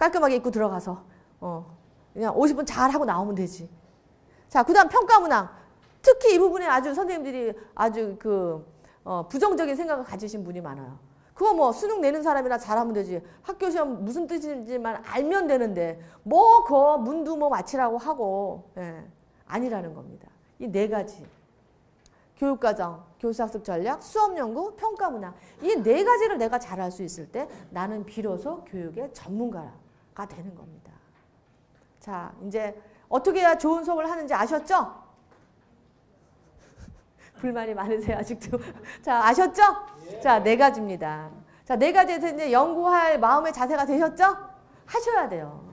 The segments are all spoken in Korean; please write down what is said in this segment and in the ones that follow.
깔끔하게 입고 들어가서 그냥 50분 잘 하고 나오면 되지. 자, 그 다음 평가 문항. 특히 이 부분에 아주 선생님들이 아주 부정적인 생각을 가지신 분이 많아요. 그거 뭐 수능 내는 사람이나 잘하면 되지. 학교 시험 무슨 뜻인지만 알면 되는데 뭐 그거 문도 뭐 맞히라고 하고 아니라는 겁니다. 이 네 가지. 교육과정, 교수학습 전략, 수업연구, 평가문항. 이 네 가지를 내가 잘할 수 있을 때 나는 비로소 교육의 전문가가 되는 겁니다. 자, 이제 어떻게 해야 좋은 수업을 하는지 아셨죠? 불만이 많으세요, 아직도. 자, 아셨죠? 자, 네 가지입니다. 자, 네 가지에서 이제 연구할 마음의 자세가 되셨죠? 하셔야 돼요.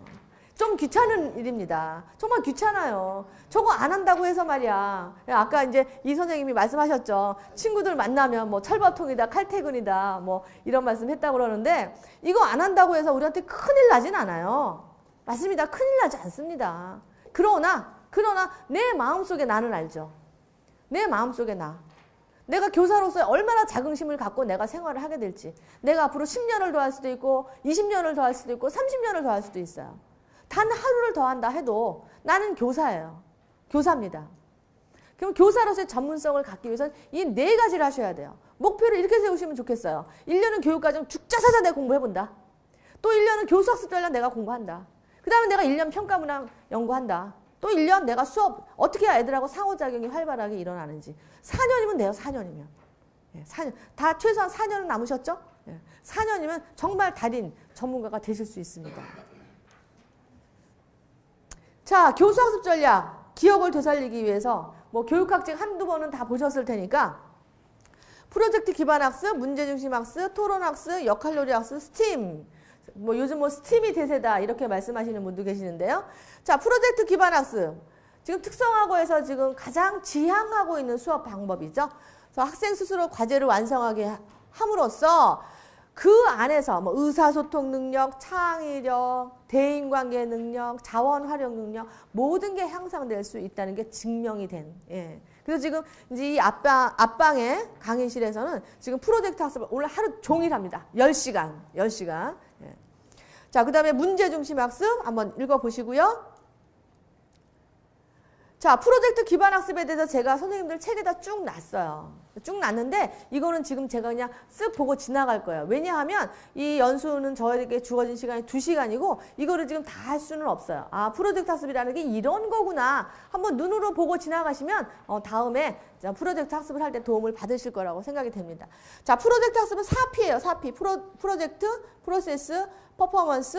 좀 귀찮은 일입니다. 정말 귀찮아요. 저거 안 한다고 해서 말이야. 아까 이제 이 선생님이 말씀하셨죠. 친구들 만나면 뭐 철밥통이다, 칼퇴근이다, 뭐 이런 말씀 했다고 그러는데 이거 안 한다고 해서 우리한테 큰일 나진 않아요. 맞습니다. 큰일 나지 않습니다. 그러나 내 마음속에 나는 알죠. 내 마음속에 내가 교사로서 얼마나 자긍심을 갖고 내가 생활을 하게 될지. 내가 앞으로 10년을 더 할 수도 있고 20년을 더 할 수도 있고 30년을 더 할 수도 있어요. 단 하루를 더 한다 해도 나는 교사예요. 교사입니다. 그럼 교사로서의 전문성을 갖기 위해서는 이 네 가지를 하셔야 돼요. 목표를 이렇게 세우시면 좋겠어요. 1년은 교육과정 죽자사자 내가 공부해본다. 또 1년은 교수학습 전략 내가 공부한다. 그 다음에 내가 1년 평가문항 연구한다. 또 1년 내가 수업 어떻게 해야 애들하고 상호작용이 활발하게 일어나는지. 4년이면 돼요. 4년이면. 4년. 다 최소한 4년은 남으셨죠? 4년이면 정말 달인 전문가가 되실 수 있습니다. 자, 교수학습 전략. 기억을 되살리기 위해서 뭐 교육학책 한두 번은 다 보셨을 테니까 프로젝트 기반 학습, 문제 중심 학습, 토론 학습, 역할놀이 학습, 스팀. 뭐 요즘 뭐 스팀이 대세다 이렇게 말씀하시는 분도 계시는데요. 자, 프로젝트 기반 학습. 지금 특성화고에서 지금 가장 지향하고 있는 수업 방법이죠. 그래서 학생 스스로 과제를 완성하게 함으로써 그 안에서 뭐 의사소통 능력, 창의력, 대인관계 능력, 자원 활용 능력 모든 게 향상될 수 있다는 게 증명이 된. 그래서 지금 이제 이 앞방의 강의실에서는 지금 프로젝트 학습을 오늘 하루 종일 합니다. 10시간. 자, 그 다음에 문제 중심 학습 한번 읽어보시고요. 자, 프로젝트 기반 학습에 대해서 제가 선생님들 책에다 쭉 놨어요. 쭉 놨는데 이거는 지금 제가 그냥 쓱 보고 지나갈 거예요. 왜냐하면 이 연수는 저에게 주어진 시간이 2시간이고 이거를 지금 다 할 수는 없어요. 아, 프로젝트 학습이라는 게 이런 거구나. 한번 눈으로 보고 지나가시면 다음에 프로젝트 학습을 할 때 도움을 받으실 거라고 생각이 됩니다. 자, 프로젝트 학습은 4P예요. 4P. 프로젝트, 프로세스, 퍼포먼스,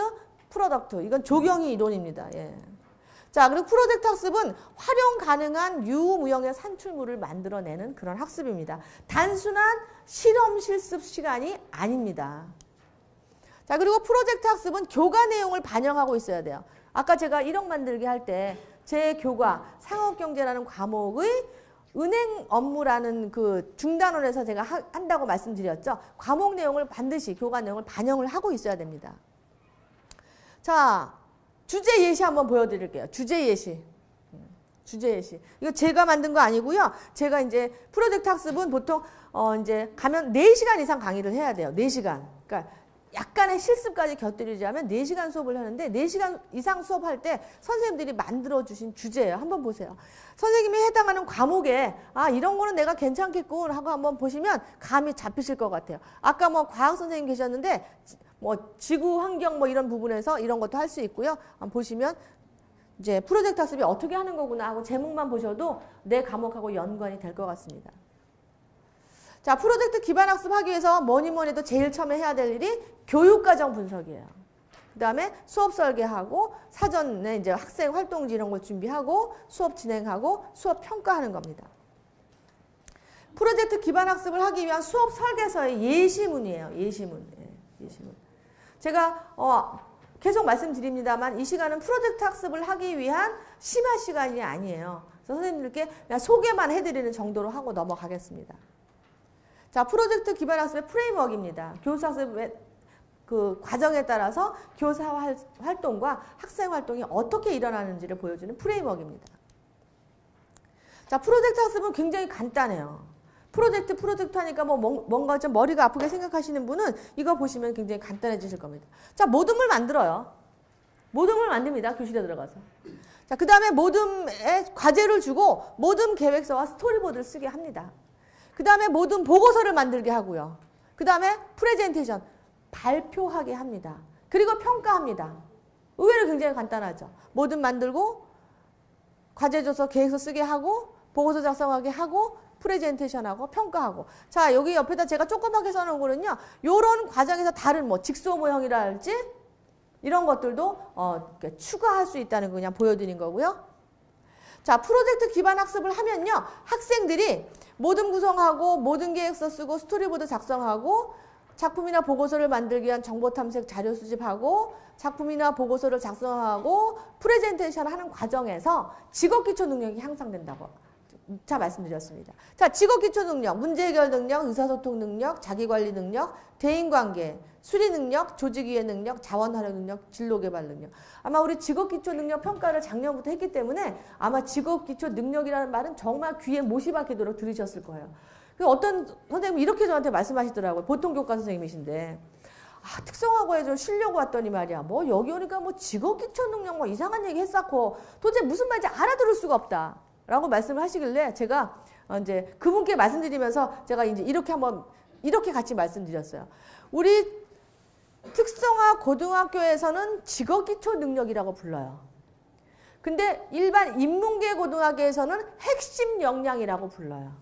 프로덕트. 이건 조경희 이론입니다. 자, 그리고 프로젝트 학습은 활용 가능한 유무형의 산출물을 만들어내는 그런 학습입니다. 단순한 실험 실습 시간이 아닙니다. 자, 그리고 프로젝트 학습은 교과 내용을 반영하고 있어야 돼요. 아까 제가 1억 만들기 할 때 제 교과 상업경제라는 과목의 은행 업무라는 그 중단원에서 제가 한다고 말씀드렸죠. 과목 내용을 반드시 교과 내용을 반영을 하고 있어야 됩니다. 자, 주제 예시 한번 보여드릴게요. 주제 예시. 이거 제가 만든 거 아니고요. 제가 이제 프로젝트 학습은 보통 이제 가면 4시간 이상 강의를 해야 돼요. 4시간. 그러니까 약간의 실습까지 곁들이자면 4시간 수업을 하는데 4시간 이상 수업할 때 선생님들이 만들어주신 주제예요. 한번 보세요. 선생님이 해당하는 과목에 아, 이런 거는 내가 괜찮겠군 하고 한번 보시면 감이 잡히실 것 같아요. 아까 뭐 과학 선생님 계셨는데 뭐 지구 환경 뭐 이런 부분에서 이런 것도 할 수 있고요. 보시면 이제 프로젝트 학습이 어떻게 하는 거구나 하고 제목만 보셔도 내 과목하고 연관이 될 것 같습니다. 자, 프로젝트 기반 학습 하기 위해서 뭐니 해도 제일 처음에 해야 될 일이 교육과정 분석이에요. 그 다음에 수업 설계하고 사전에 이제 학생 활동지 이런 걸 준비하고 수업 진행하고 수업 평가하는 겁니다. 프로젝트 기반 학습을 하기 위한 수업 설계서의 예시문이에요. 예시문. 제가 계속 말씀드립니다만 이 시간은 프로젝트 학습을 하기 위한 심화 시간이 아니에요. 그래서 선생님들께 그냥 소개만 해드리는 정도로 하고 넘어가겠습니다. 자, 프로젝트 기반 학습의 프레임워크입니다. 교수학습의 그 과정에 따라서 교사 활동과 학생 활동이 어떻게 일어나는지를 보여주는 프레임워크입니다. 자, 프로젝트 학습은 굉장히 간단해요. 프로젝트 하니까 뭐 뭔가 좀 머리가 아프게 생각하시는 분은 이거 보시면 굉장히 간단해지실 겁니다. 자, 모둠을 만들어요. 모듬을 만듭니다. 교실에 들어가서. 자, 그 다음에 모듬에 과제를 주고 모듬 계획서와 스토리보드를 쓰게 합니다. 그 다음에 모듬 보고서를 만들게 하고요. 그 다음에 프레젠테이션, 발표하게 합니다. 그리고 평가합니다. 의외로 굉장히 간단하죠. 모듬 만들고 과제 줘서 계획서 쓰게 하고 보고서 작성하게 하고 프레젠테이션하고 평가하고. 자, 여기 옆에다 제가 조그맣게 써놓은 거는요. 요런 과정에서 다른 뭐 직소 모형이라 할지 이런 것들도 추가할 수 있다는 거 그냥 보여드린 거고요. 자, 프로젝트 기반 학습을 하면요. 학생들이 모든 구성하고 모든 계획서 쓰고 스토리보드 작성하고 작품이나 보고서를 만들기 위한 정보 탐색 자료 수집하고 작품이나 보고서를 작성하고 프레젠테이션 하는 과정에서 직업기초 능력이 향상된다고 자 말씀드렸습니다. 자, 직업기초 능력, 문제 해결 능력, 의사소통 능력, 자기관리 능력, 대인관계, 수리 능력, 조직이해 능력, 자원 활용 능력, 진로개발 능력. 아마 우리 직업기초 능력 평가를 작년부터 했기 때문에 아마 직업기초 능력이라는 말은 정말 귀에 못이 박히도록 들으셨을 거예요. 어떤 선생님이 이렇게 저한테 말씀하시더라고요. 보통 교과 선생님이신데. 아, 특성화고에 좀 쉬려고 왔더니 말이야. 뭐 여기 오니까 뭐 직업기초 능력 뭐 이상한 얘기 했었고 도대체 무슨 말인지 알아들을 수가 없다. 라고 말씀을 하시길래 제가 이제 그분께 말씀드리면서 제가 이제 이렇게 같이 말씀드렸어요. 우리 특성화 고등학교에서는 직업기초 능력이라고 불러요. 근데 일반 인문계 고등학교에서는 핵심 역량이라고 불러요.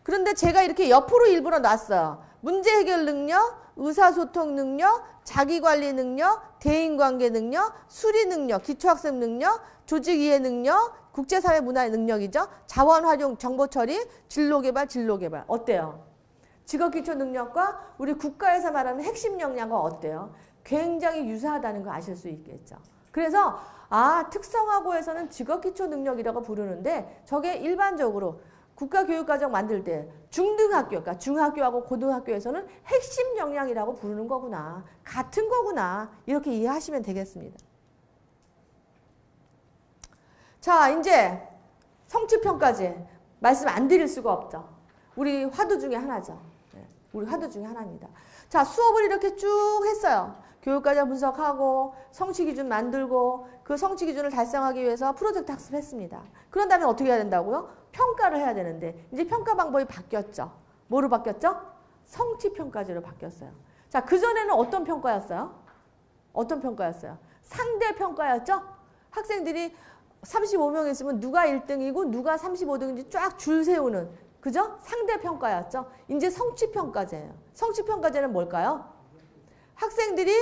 그런데 제가 이렇게 옆으로 일부러 놨어요. 문제 해결 능력, 의사소통 능력, 자기관리 능력, 대인관계 능력, 수리 능력, 기초학습 능력, 조직이해 능력, 국제사회 문화의 능력이죠. 자원활용, 정보처리, 진로개발. 어때요? 직업기초 능력과 우리 국가에서 말하는 핵심 역량과 어때요? 굉장히 유사하다는 거 아실 수 있겠죠. 그래서 특성화고에서는 직업기초 능력이라고 부르는데 저게 일반적으로 국가교육과정 만들 때 중등학교, 그러니까 중학교하고 고등학교에서는 핵심 역량이라고 부르는 거구나. 같은 거구나. 이렇게 이해하시면 되겠습니다. 자, 이제 성취평가제 말씀 안 드릴 수가 없죠. 우리 화두 중에 하나죠. 우리 화두 중에 하나입니다. 자, 수업을 이렇게 쭉 했어요. 교육과정 분석하고 성취기준 만들고 그 성취기준을 달성하기 위해서 프로젝트 학습했습니다. 그런 다음에 어떻게 해야 된다고요? 평가를 해야 되는데 이제 평가 방법이 바뀌었죠. 뭐로 바뀌었죠? 성취평가제로 바뀌었어요. 자, 그전에는 어떤 평가였어요? 어떤 평가였어요? 상대평가였죠? 학생들이 35명 있으면 누가 1등이고 누가 35등인지 쫙 줄 세우는, 그죠? 상대평가였죠? 이제 성취평가제예요. 성취평가제는 뭘까요? 학생들이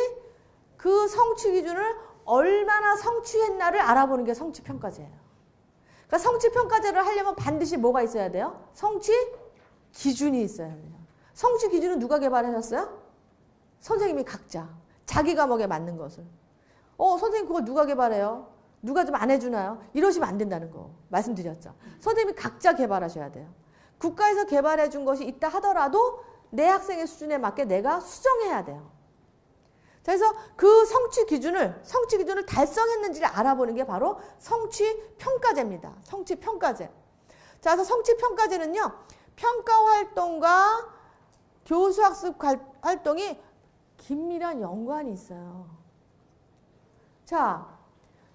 그 성취 기준을 얼마나 성취했나를 알아보는 게 성취평가제예요. 그러니까 성취평가제를 하려면 반드시 뭐가 있어야 돼요? 성취 기준이 있어야 돼요. 성취 기준은 누가 개발하셨어요? 선생님이 각자 자기 과목에 맞는 것을. 선생님 그거 누가 개발해요? 누가 좀 안 해주나요? 이러시면 안 된다는 거 말씀드렸죠. 선생님이 각자 개발하셔야 돼요. 국가에서 개발해 준 것이 있다 하더라도 내 학생의 수준에 맞게 내가 수정해야 돼요. 그래서 그 성취 기준을 달성했는지를 알아보는 게 바로 성취평가제입니다. 성취평가제. 자, 그래서 성취평가제는요, 평가 활동과 교수학습 활동이 긴밀한 연관이 있어요. 자,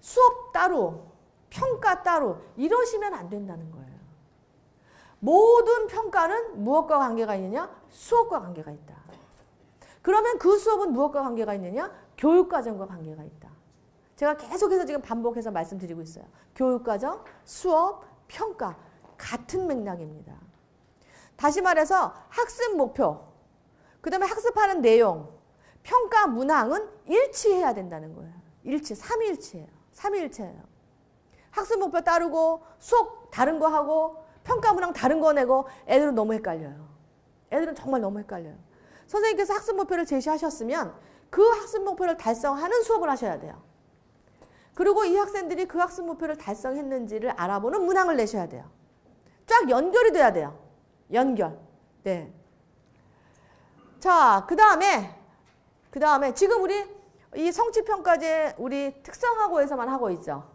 수업 따로, 평가 따로 이러시면 안 된다는 거예요. 모든 평가는 무엇과 관계가 있느냐? 수업과 관계가 있다. 그러면 그 수업은 무엇과 관계가 있느냐? 교육과정과 관계가 있다. 제가 계속해서 지금 반복해서 말씀드리고 있어요. 교육과정, 수업, 평가 같은 맥락입니다. 다시 말해서 학습 목표, 그 다음에 학습하는 내용, 평가 문항은 일치해야 된다는 거예요. 삼일치예요. 학습 목표 따르고 수업 다른 거 하고 평가 문항 다른 거 내고 애들은 너무 헷갈려요. 애들은 정말 너무 헷갈려요. 선생님께서 학습 목표를 제시하셨으면 그 학습 목표를 달성하는 수업을 하셔야 돼요. 그리고 이 학생들이 그 학습 목표를 달성했는지를 알아보는 문항을 내셔야 돼요. 쫙 연결이 돼야 돼요. 연결. 네. 자, 그 다음에 지금 우리 이 성취평가제 우리 특성화고에서만 하고 있죠.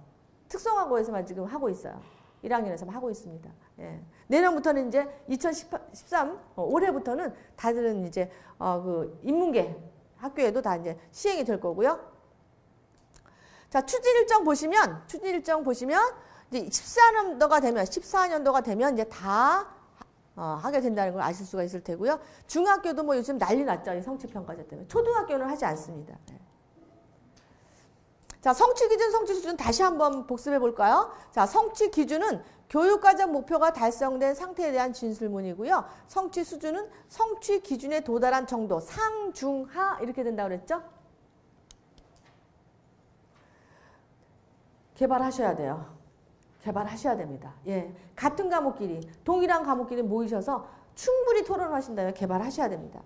특성화고에서만 지금 하고 있어요. 1학년에서만 하고 있습니다. 예. 내년부터는 이제 2013 올해부터는 다들은 이제 그 인문계 학교에도 다 이제 시행이 될 거고요. 자, 추진 일정 보시면 이제 14년도가 되면 이제 다 하게 된다는 걸 아실 수가 있을 테고요. 중학교도 뭐 요즘 난리 났죠. 이 성취평가제 때문에. 초등학교는 하지 않습니다. 네. 자, 성취 기준, 성취 수준 다시 한번 복습해 볼까요? 자, 성취 기준은 교육과정 목표가 달성된 상태에 대한 진술문이고요. 성취 수준은 성취 기준에 도달한 정도, 상, 중, 하 이렇게 된다고 그랬죠? 개발하셔야 돼요. 개발하셔야 됩니다. 예, 같은 과목끼리, 동일한 과목끼리 모이셔서 충분히 토론하신다면 개발하셔야 됩니다.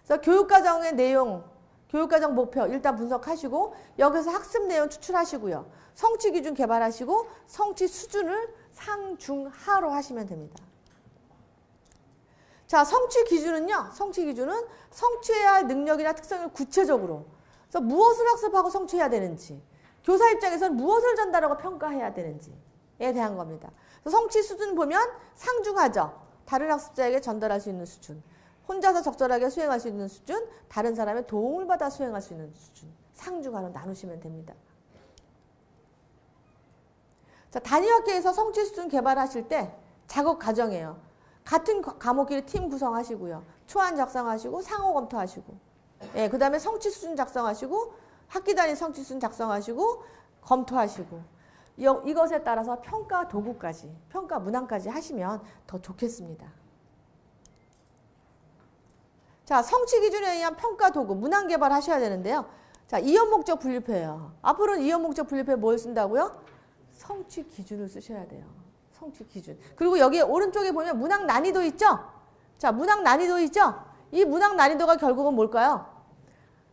그래서 교육과정의 내용, 교육과정 목표 일단 분석하시고 여기서 학습 내용 추출하시고요. 성취 기준 개발하시고 성취 수준을 상, 중, 하로 하시면 됩니다. 자, 성취 기준은요. 성취 기준은 성취해야 할 능력이나 특성을 구체적으로 그래서 무엇을 학습하고 성취해야 되는지 교사 입장에서는 무엇을 전달하고 평가해야 되는지에 대한 겁니다. 성취 수준 보면 상중하죠. 다른 학습자에게 전달할 수 있는 수준. 혼자서 적절하게 수행할 수 있는 수준, 다른 사람의 도움을 받아 수행할 수 있는 수준. 상중하로 나누시면 됩니다. 자, 단위학교에서 성취 수준 개발하실 때 작업 과정이에요. 같은 과목끼리 팀 구성하시고요. 초안 작성하시고 상호 검토하시고 예, 그 다음에 성취 수준 작성하시고 학기 단위 성취 수준 작성하시고 검토하시고 이것에 따라서 평가 도구까지, 평가 문항까지 하시면 더 좋겠습니다. 자, 성취 기준에 의한 평가 도구, 문항 개발하셔야 되는데요. 자, 이용 목적 분류표예요. 앞으로는 이용 목적 분류표에 뭘 쓴다고요? 성취 기준을 쓰셔야 돼요. 성취 기준. 그리고 여기 오른쪽에 보면 문항 난이도 있죠? 자, 문항 난이도 있죠? 이 문항 난이도가 결국은 뭘까요?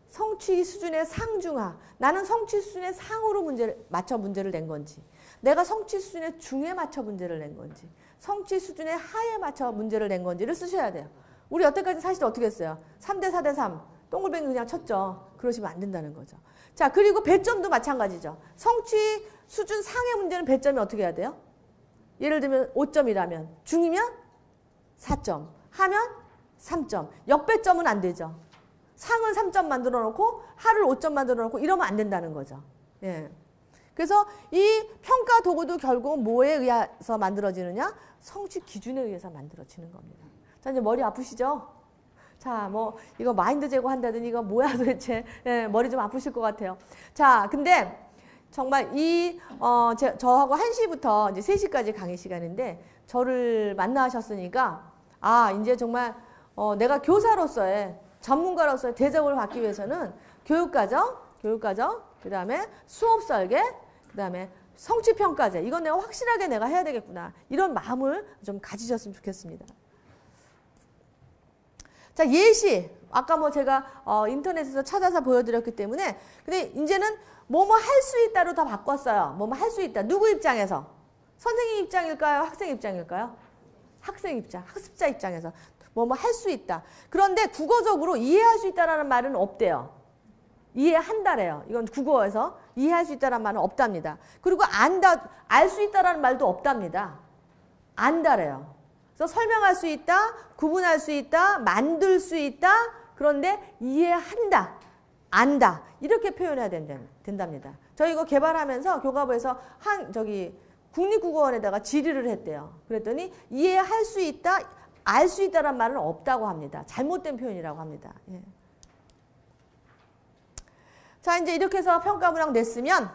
성취 수준의 상중하. 나는 성취 수준의 상으로 문제를 낸 건지, 내가 성취 수준의 중에 맞춰 문제를 낸 건지, 성취 수준의 하에 맞춰 문제를 낸 건지를 쓰셔야 돼요. 우리 여태까지 사실 어떻게 했어요? 3대 4대 3. 동글뱅이 그냥 쳤죠. 그러시면 안 된다는 거죠. 자, 그리고 배점도 마찬가지죠. 성취 수준 상의 문제는 배점이 어떻게 해야 돼요? 예를 들면 5점이라면 중이면 4점, 하면 3점. 역배점은 안 되죠. 상을 3점 만들어 놓고 하를 5점 만들어 놓고 이러면 안 된다는 거죠. 예. 그래서 이 평가 도구도 결국은 뭐에 의해서 만들어지느냐? 성취 기준에 의해서 만들어지는 겁니다. 자, 이제 머리 아프시죠? 자, 뭐 이거 마인드 제고한다더니 이거 뭐야 도대체. 예, 머리 좀 아프실 것 같아요. 자, 근데 정말 저하고 1시부터 이제 3시까지 강의 시간인데 저를 만나셨으니까 이제 정말 내가 교사로서의 전문가로서의 대접을 받기 위해서는 교육과정, 그 다음에 수업 설계, 그 다음에 성취평가제. 이건 내가 확실하게 내가 해야 되겠구나. 이런 마음을 좀 가지셨으면 좋겠습니다. 자, 예시. 아까 뭐 제가 인터넷에서 찾아서 보여드렸기 때문에 근데 이제는 뭐뭐 할 수 있다로 다 바꿨어요. 뭐뭐 할 수 있다. 누구 입장에서? 선생님 입장일까요? 학생 입장일까요? 학생 입장, 학습자 입장에서 뭐뭐 할 수 있다. 그런데 국어적으로 이해할 수 있다라는 말은 없대요. 이해한다래요. 이건 국어에서 이해할 수 있다라는 말은 없답니다. 그리고 알 수 있다라는 말도 없답니다. 안다래요. 그래서 설명할 수 있다, 구분할 수 있다, 만들 수 있다. 그런데 이해한다, 안다 이렇게 표현해야 된답니다. 저희 이거 개발하면서 교과부에서 국립국어원에다가 질의를 했대요. 그랬더니 이해할 수 있다, 알 수 있다라는 말은 없다고 합니다. 잘못된 표현이라고 합니다. 예. 자, 이제 이렇게 해서 평가문항 냈으면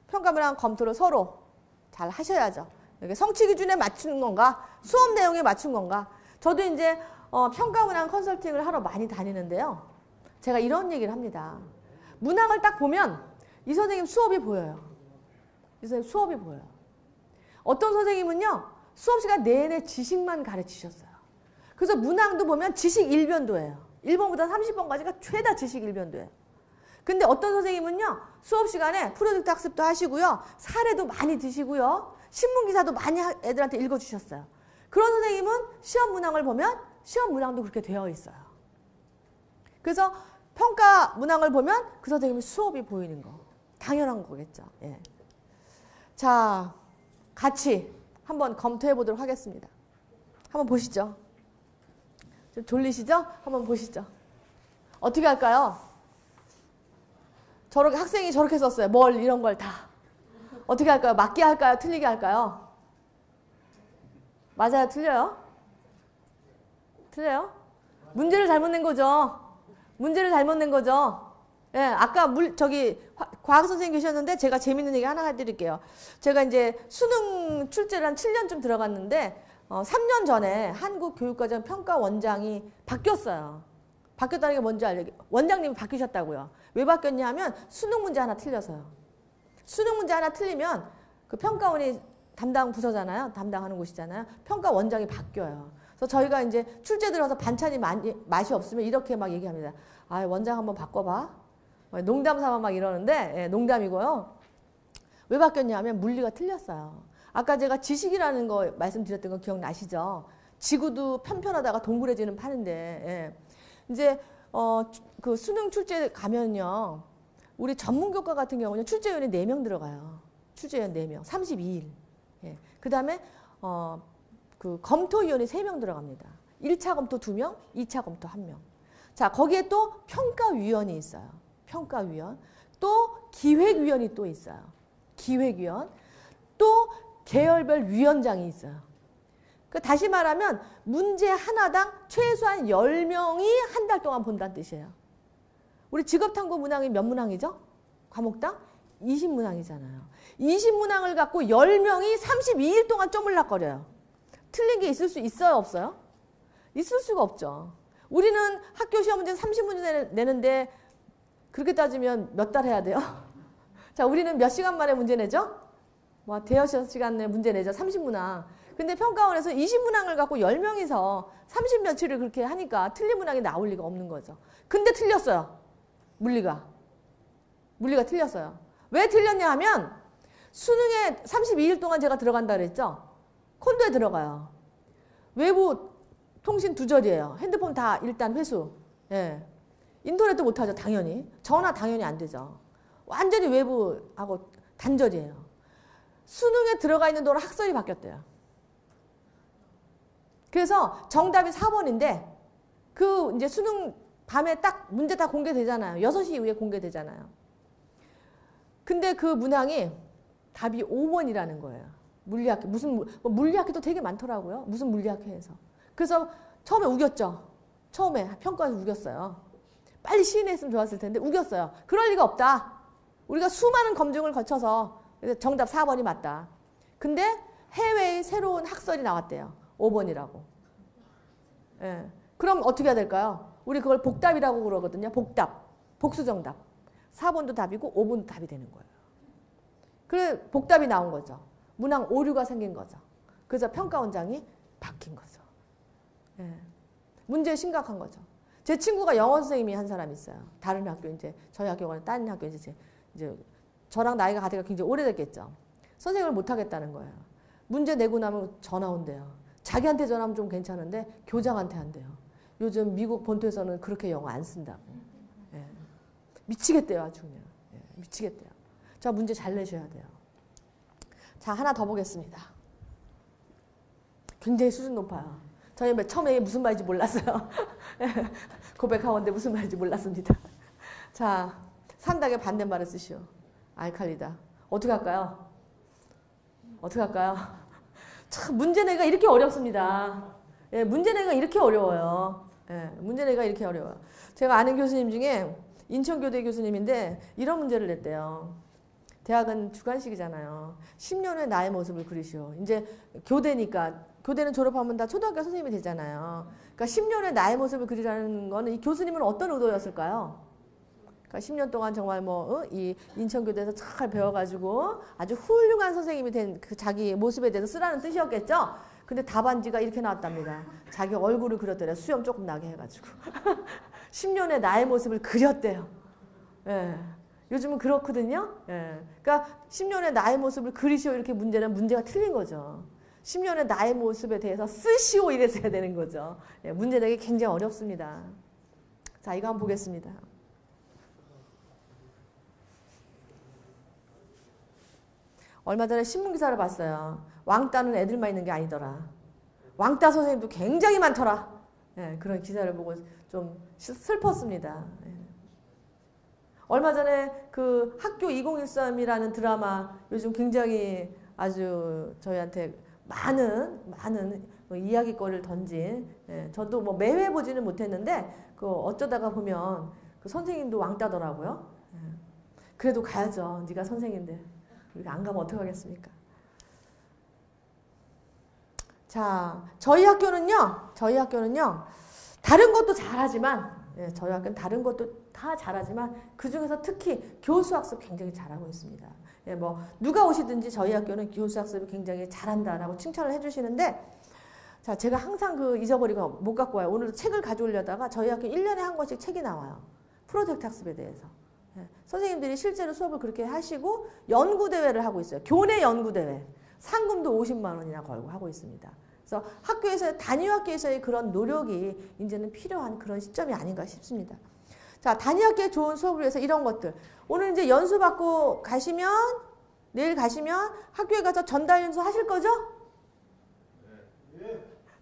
평가문항 검토를 서로 잘 하셔야죠. 이게 성취 기준에 맞춘 건가, 수업 내용에 맞춘 건가. 저도 이제 평가문항 컨설팅을 하러 많이 다니는데요. 제가 이런 얘기를 합니다. 문항을 딱 보면 이 선생님 수업이 보여요. 이 선생님 수업이 보여요. 어떤 선생님은요, 수업 시간 내내 지식만 가르치셨어요. 그래서 문항도 보면 지식 1변도예요. 1번부터 30번까지가 죄다 지식 1변도예요. 근데 어떤 선생님은요, 수업 시간에 프로젝트 학습도 하시고요, 사례도 많이 드시고요, 신문기사도 많이 애들한테 읽어주셨어요. 그런 선생님은 시험 문항을 보면 시험 문항도 그렇게 되어 있어요. 그래서 평가 문항을 보면 그 선생님이 수업이 보이는 거. 당연한 거겠죠. 예. 자, 같이 한번 검토해 보도록 하겠습니다. 한번 보시죠. 좀 졸리시죠? 한번 보시죠. 어떻게 할까요? 저렇게 학생이 저렇게 썼어요. 뭘 이런 걸 다. 어떻게 할까요? 맞게 할까요? 틀리게 할까요? 맞아요? 틀려요? 틀려요? 문제를 잘못 낸 거죠. 문제를 잘못 낸 거죠. 예, 아까 과학 선생님 계셨는데 제가 재밌는 얘기 하나 해드릴게요. 제가 이제 수능 출제를 한 7년쯤 들어갔는데 3년 전에 한국교육과정평가원장이 바뀌었어요. 바뀌었다는 게 뭔지 알죠? 원장님이 바뀌셨다고요. 왜 바뀌었냐 하면 수능 문제 하나 틀려서요. 수능 문제 하나 틀리면 그 평가원이 담당 부서잖아요. 담당하는 곳이잖아요. 평가원장이 바뀌어요. 그래서 저희가 이제 출제 들어서 반찬이 맛이 없으면 이렇게 막 얘기합니다. 아, 원장 한번 바꿔봐. 농담 삼아 막 이러는데, 예, 농담이고요. 왜 바뀌었냐 하면 물리가 틀렸어요. 아까 제가 지식이라는 거 말씀드렸던 거 기억나시죠? 지구도 편편하다가 동그래지는 판인데, 예. 이제, 그 수능 출제 가면요. 우리 전문교과 같은 경우는 출제위원이 4명 들어가요. 출제위원 4명, 32일. 예. 그 다음에, 그 검토위원이 3명 들어갑니다. 1차 검토 2명, 2차 검토 1명. 자, 거기에 또 평가위원이 있어요. 평가위원. 또 기획위원이 또 있어요. 기획위원. 또 계열별 위원장이 있어요. 그 다시 말하면 문제 하나당 최소한 10명이 한 달 동안 본다는 뜻이에요. 우리 직업탐구 문항이 몇 문항이죠? 과목당? 20문항이잖아요. 20문항을 갖고 10명이 32일 동안 쪼물락거려요. 틀린 게 있을 수 있어요? 없어요? 있을 수가 없죠. 우리는 학교 시험 문제 30문제 내는데 그렇게 따지면 몇 달 해야 돼요? 자, 우리는 몇 시간 만에 문제 내죠? 뭐 대여섯 시간 내에 문제 내죠. 30문항. 근데 평가원에서 20문항을 갖고 10명이서 30 며칠을 그렇게 하니까 틀린 문항이 나올 리가 없는 거죠. 근데 틀렸어요. 물리가 틀렸어요. 왜 틀렸냐 하면 수능에 32일 동안 제가 들어간다 그랬죠? 콘도에 들어가요. 외부 통신 두절이에요. 핸드폰 다 일단 회수. 예. 인터넷도 못하죠. 당연히. 전화 당연히 안 되죠. 완전히 외부하고 단절이에요. 수능에 들어가 있는 동안 학설이 바뀌었대요. 그래서 정답이 4번인데 그 이제 수능 밤에 딱 문제 다 공개되잖아요. 6시 이후에 공개되잖아요. 근데 그 문항이 답이 5번이라는 거예요. 물리학회. 물리학회도 되게 많더라고요. 무슨 물리학회에서. 그래서 처음에 우겼죠. 처음에 평가에서 우겼어요. 빨리 시인했으면 좋았을 텐데 우겼어요. 그럴 리가 없다. 우리가 수많은 검증을 거쳐서 정답 4번이 맞다. 근데 해외의 새로운 학설이 나왔대요. 5번이라고. 예. 그럼 어떻게 해야 될까요? 우리 그걸 복답이라고 그러거든요. 복답. 복수정답. 4번도 답이고 5번도 답이 되는 거예요. 그래 복답이 나온 거죠. 문항 오류가 생긴 거죠. 그래서 평가원장이 바뀐 거죠. 예. 문제 심각한 거죠. 제 친구가 영어 선생님이 한 사람 있어요. 다른 학교 이제 저희 학교가 다른 학교 이제 저랑 나이가 같으니까 굉장히 오래됐겠죠. 선생님을 못 하겠다는 거예요. 문제 내고 나면 전화 온대요. 자기한테 전화하면 좀 괜찮은데 교장한테 한대요. 요즘 미국 본토에서는 그렇게 영어 안 쓴다고. 예. 미치겠대요, 아주 그냥. 예. 미치겠대요. 자, 문제 잘 내셔야 돼요. 자, 하나 더 보겠습니다. 굉장히 수준 높아요. 저희 처음에 무슨 말인지 몰랐어요. 고백하건데 무슨 말인지 몰랐습니다. 자, 산닥의 반대말을 쓰시오. 알칼리다. 어떻게 할까요? 어떻게 할까요? 참, 문제 내가 이렇게 어렵습니다. 예, 문제 내가 이렇게 어려워요. 예, 문제 내가 이렇게 어려워요. 제가 아는 교수님 중에 인천교대 교수님인데 이런 문제를 냈대요. 대학은 주관식이잖아요. 10년 후에 나의 모습을 그리시오. 이제 교대니까 교대는 졸업하면 다 초등학교 선생님이 되잖아요. 그러니까 10년 후에 나의 모습을 그리라는 거는 이 교수님은 어떤 의도였을까요? 그러니까 10년 동안 정말 이 인천교대에서 잘 배워가지고 아주 훌륭한 선생님이 된 그 자기 모습에 대해서 쓰라는 뜻이었겠죠? 근데 답안지가 이렇게 나왔답니다. 자기 얼굴을 그렸대요. 수염 조금 나게 해가지고. 10년에 나의 모습을 그렸대요. 예. 요즘은 그렇거든요. 예. 그러니까 10년에 나의 모습을 그리시오 이렇게 문제가 틀린 거죠. 10년의 나의 모습에 대해서 쓰시오 이랬어야 되는 거죠. 예. 문제 내기 굉장히 어렵습니다. 자, 이거 한번 보겠습니다. 얼마 전에 신문기사를 봤어요. 왕따는 애들만 있는 게 아니더라. 왕따 선생님도 굉장히 많더라. 예, 그런 기사를 보고 좀 슬펐습니다. 예. 얼마 전에 그 학교 2013이라는 드라마 요즘 굉장히 아주 저희한테 많은 이야기거리를 던진, 예, 저도 뭐 매회 보지는 못했는데 그 어쩌다가 보면 그 선생님도 왕따더라고요. 예. 그래도 가야죠. 네가 선생인데 우리가 안 가면 어떡하겠습니까? 자, 저희 학교는요 다른 것도 잘하지만, 예, 저희 학교는 다른 것도 다 잘하지만 그 중에서 특히 교수학습 굉장히 잘하고 있습니다. 예, 뭐 누가 오시든지 저희 학교는 교수학습을 굉장히 잘한다라고 칭찬을 해주시는데, 자, 제가 항상 그 잊어버리고 못 갖고 와요. 오늘도 책을 가져오려다가 저희 학교 1년에 한 권씩 책이 나와요. 프로젝트 학습에 대해서. 예, 선생님들이 실제로 수업을 그렇게 하시고 연구대회를 하고 있어요. 교내 연구대회. 상금도 50만 원이나 걸고 하고 있습니다. 그래서 학교에서, 단위학교에서의 그런 노력이 이제는 필요한 그런 시점이 아닌가 싶습니다. 자, 단위학교에 좋은 수업을 위해서 이런 것들. 오늘 이제 연수 받고 가시면, 내일 가시면 학교에 가서 전달 연수 하실 거죠?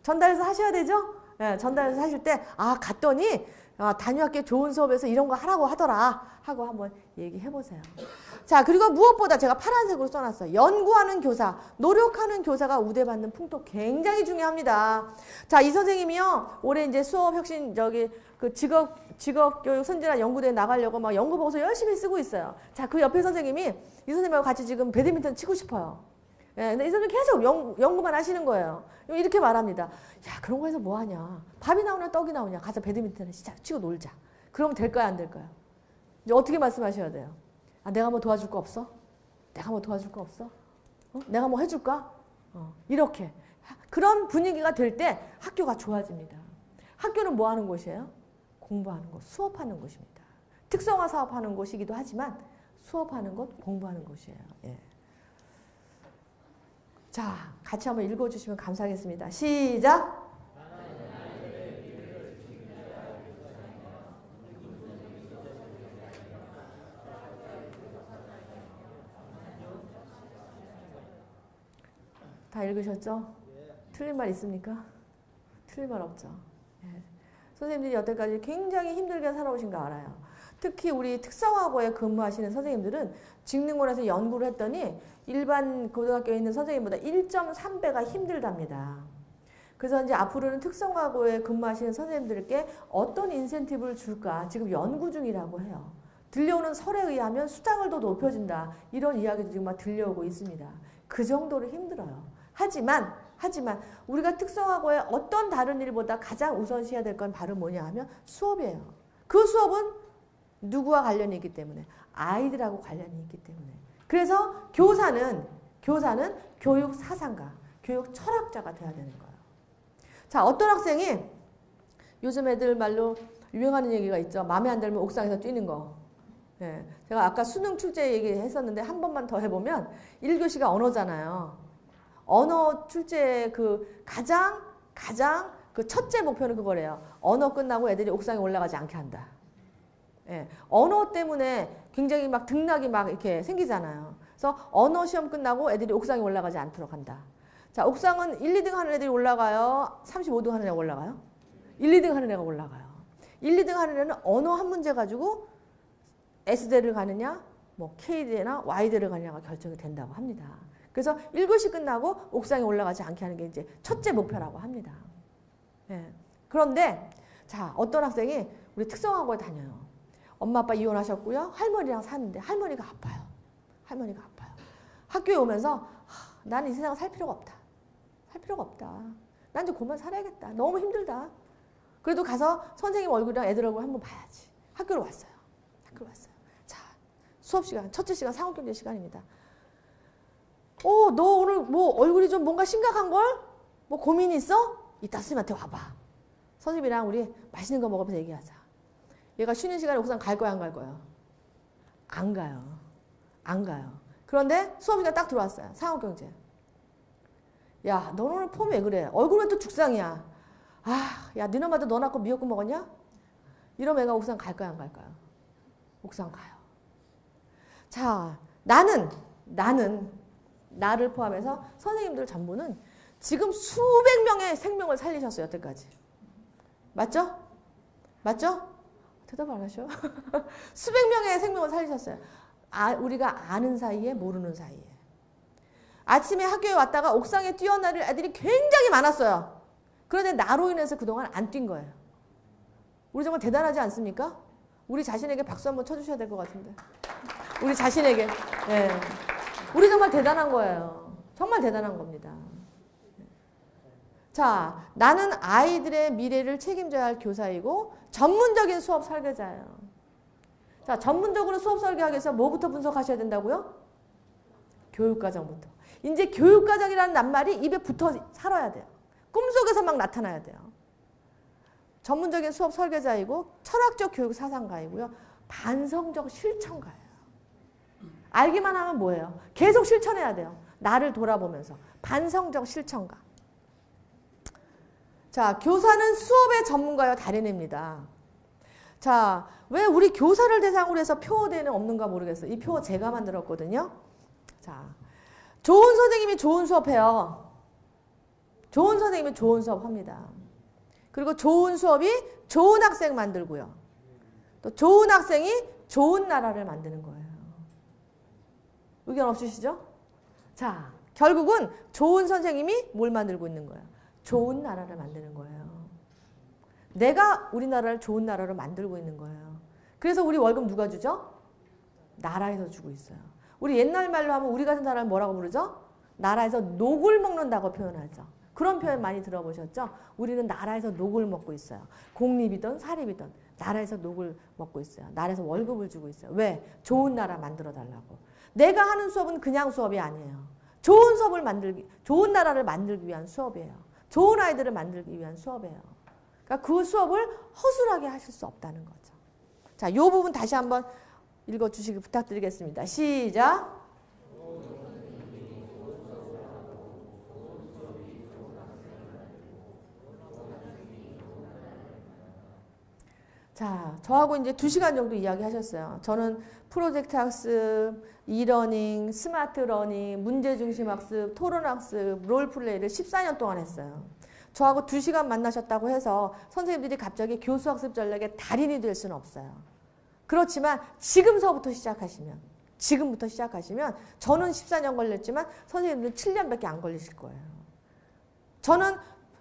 전달 연수 하셔야 되죠? 네, 전달 연수 하실 때, 아, 갔더니, 단위학교 좋은 수업에서 이런 거 하라고 하더라 하고 한번 얘기해 보세요. 자, 그리고 무엇보다 제가 파란색으로 써놨어요. 연구하는 교사, 노력하는 교사가 우대받는 풍토 굉장히 중요합니다. 자, 이 선생님이요, 올해 이제 수업 혁신, 그 직업교육 선진화 연구대에 나가려고 막 연구보고서 열심히 쓰고 있어요. 자, 그 옆에 선생님이 이 선생님하고 같이 지금 배드민턴 치고 싶어요. 예, 근데 이 선생님 계속 연구만 하시는 거예요. 이렇게 말합니다. 야, 그런 거 해서 뭐 하냐. 밥이 나오냐 떡이 나오냐. 가서 배드민턴을 치고 놀자. 그러면 될까요 안 될까요? 이제 어떻게 말씀하셔야 돼요? 아, 내가 뭐 도와줄 거 없어? 내가 뭐 도와줄 거 없어? 내가 뭐 해줄까? 이렇게. 그런 분위기가 될 때 학교가 좋아집니다. 학교는 뭐 하는 곳이에요? 공부하는 곳, 수업하는 곳입니다. 특성화 사업하는 곳이기도 하지만 수업하는 곳, 공부하는 곳이에요. 예. 자, 같이 한번 읽어주시면 감사하겠습니다. 시작! 다 읽으셨죠? 틀린 말 있습니까? 틀린 말 없죠. 예. 선생님들이 여태까지 굉장히 힘들게 살아오신 거 알아요. 특히 우리 특성화고에 근무하시는 선생님들은 직능원에서 연구를 했더니 일반 고등학교에 있는 선생님보다 1.3배가 힘들답니다. 그래서 이제 앞으로는 특성화고에 근무하시는 선생님들께 어떤 인센티브를 줄까 지금 연구 중이라고 해요. 들려오는 설에 의하면 수당을 더 높여준다. 이런 이야기도 지금 막 들려오고 있습니다. 그 정도로 힘들어요. 하지만 우리가 특성화고에 어떤 다른 일보다 가장 우선시해야 될 건 바로 뭐냐 하면 수업이에요. 그 수업은 누구와 관련이 있기 때문에 아이들하고 관련이 있기 때문에 그래서 교사는 교육 사상가, 교육 철학자가 돼야 되는 거예요. 자, 어떤 학생이 요즘 애들 말로 유행하는 얘기가 있죠. 마음에 안 들면 옥상에서 뛰는 거. 예, 제가 아까 수능 출제 얘기했었는데 한 번만 더 해보면 1교시가 언어잖아요. 언어 출제 그 가장 그 첫째 목표는 그거래요. 언어 끝나고 애들이 옥상에 올라가지 않게 한다. 예, 언어 때문에 굉장히 막 등락이 막 이렇게 생기잖아요. 그래서 언어 시험 끝나고 애들이 옥상에 올라가지 않도록 한다. 자, 옥상은 1, 2등 하는 애들이 올라가요? 35등 하는 애가 올라가요? 1, 2등 하는 애가 올라가요. 1, 2등 하는 애는 언어 한 문제 가지고 S대를 가느냐, 뭐 K대나 Y대를 가느냐가 결정이 된다고 합니다. 그래서 1교시 끝나고 옥상에 올라가지 않게 하는 게 이제 첫째 목표라고 합니다. 예. 그런데 자, 어떤 학생이 우리 특성화고에 다녀요. 엄마 아빠 이혼하셨고요. 할머니랑 사는데 할머니가 아파요. 할머니가 아파요. 학교에 오면서 나는 이 세상을 살 필요가 없다. 살 필요가 없다. 난 이제 그만 살아야겠다. 너무 힘들다. 그래도 가서 선생님 얼굴이랑 애들 얼굴 한번 봐야지. 학교로 왔어요. 학교로 왔어요. 자, 수업 시간, 첫째 시간 상호경제 시간입니다. 너 오늘 뭐 얼굴이 좀 뭔가 심각한 걸? 뭐 고민이 있어? 이따 선생님한테 와봐. 선생님이랑 우리 맛있는 거 먹으면서 얘기하자. 얘가 쉬는 시간에 옥상 갈 거야, 안 갈 거야? 안 가요. 안 가요. 그런데 수업 시간 딱 들어왔어요. 상호경제. 야, 너 오늘 폼 왜 그래? 얼굴은 또 죽상이야. 아, 야, 너네 엄마도 너 낳고 미역국 먹었냐? 이러면 애가 옥상 갈 거야, 안 갈까요? 옥상 가요. 자, 나를 포함해서 선생님들 전부는 지금 수백 명의 생명을 살리셨어요, 여태까지. 맞죠? 맞죠? 대답 안 하셔? 수백 명의 생명을 살리셨어요. 우리가 아는 사이에 모르는 사이에. 아침에 학교에 왔다가 옥상에 뛰어내릴 애들이 굉장히 많았어요. 그런데 나로 인해서 그동안 안 뛴 거예요. 우리 정말 대단하지 않습니까? 우리 자신에게 박수 한번 쳐주셔야 될 것 같은데. 우리 자신에게. 네. 우리 정말 대단한 거예요. 정말 대단한 겁니다. 자, 나는 아이들의 미래를 책임져야 할 교사이고 전문적인 수업 설계자예요. 자, 전문적으로 수업 설계하기 위해서 뭐부터 분석하셔야 된다고요? 교육과정부터. 이제 교육과정이라는 낱말이 입에 붙어 살아야 돼요. 꿈속에서 막 나타나야 돼요. 전문적인 수업 설계자이고 철학적 교육 사상가이고요. 반성적 실천가예요. 알기만 하면 뭐예요? 계속 실천해야 돼요. 나를 돌아보면서. 반성적 실천가. 자, 교사는 수업의 전문가요 달인입니다. 자, 왜 우리 교사를 대상으로 해서 표어대는 없는가 모르겠어요. 이 표어 제가 만들었거든요. 자, 좋은 선생님이 좋은 수업해요. 좋은 선생님이 좋은 수업 합니다. 그리고 좋은 수업이 좋은 학생 만들고요. 또 좋은 학생이 좋은 나라를 만드는 거예요. 의견 없으시죠? 자, 결국은 좋은 선생님이 뭘 만들고 있는 거예요? 좋은 나라를 만드는 거예요. 내가 우리나라를 좋은 나라로 만들고 있는 거예요. 그래서 우리 월급 누가 주죠? 나라에서 주고 있어요. 우리 옛날 말로 하면 우리 같은 사람을 뭐라고 부르죠? 나라에서 녹을 먹는다고 표현하죠. 그런 표현 많이 들어보셨죠? 우리는 나라에서 녹을 먹고 있어요. 공립이든 사립이든 나라에서 녹을 먹고 있어요. 나라에서 월급을 주고 있어요. 왜? 좋은 나라 만들어 달라고. 내가 하는 수업은 그냥 수업이 아니에요. 좋은 수업을 좋은 나라를 만들기 위한 수업이에요. 좋은 아이들을 만들기 위한 수업이에요. 그러니까 그 수업을 허술하게 하실 수 없다는 거죠. 자, 이 부분 다시 한번 읽어주시기 부탁드리겠습니다. 시작. 자, 저하고 이제 2시간 정도 이야기하셨어요. 저는 프로젝트 학습, 이러닝, 스마트 러닝, 문제중심 학습, 토론 학습, 롤플레이를 14년 동안 했어요. 저하고 2시간 만나셨다고 해서 선생님들이 갑자기 교수학습 전략의 달인이 될 수는 없어요. 그렇지만 지금부터 시작하시면 저는 14년 걸렸지만 선생님들은 7년밖에 안 걸리실 거예요. 저는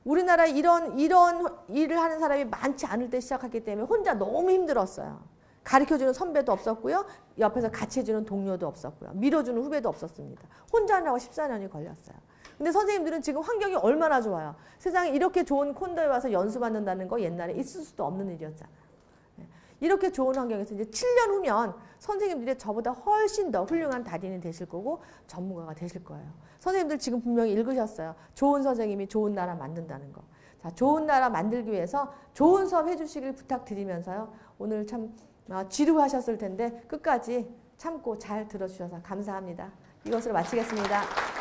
우리나라에 이런 일을 하는 사람이 많지 않을 때 시작했기 때문에 혼자 너무 힘들었어요. 가르쳐주는 선배도 없었고요. 옆에서 같이 해주는 동료도 없었고요. 밀어주는 후배도 없었습니다. 혼자 하느라고 14년이 걸렸어요. 근데 선생님들은 지금 환경이 얼마나 좋아요. 세상에 이렇게 좋은 콘도에 와서 연수받는다는 거 옛날에 있을 수도 없는 일이었잖아요. 이렇게 좋은 환경에서 이제 7년 후면 선생님들이 저보다 훨씬 더 훌륭한 달인이 되실 거고 전문가가 되실 거예요. 선생님들 지금 분명히 읽으셨어요. 좋은 선생님이 좋은 나라 만든다는 거. 자, 좋은 나라 만들기 위해서 좋은 수업 해주시길 부탁드리면서요. 오늘 참 지루하셨을 텐데 끝까지 참고 잘 들어주셔서 감사합니다. 이것으로 마치겠습니다.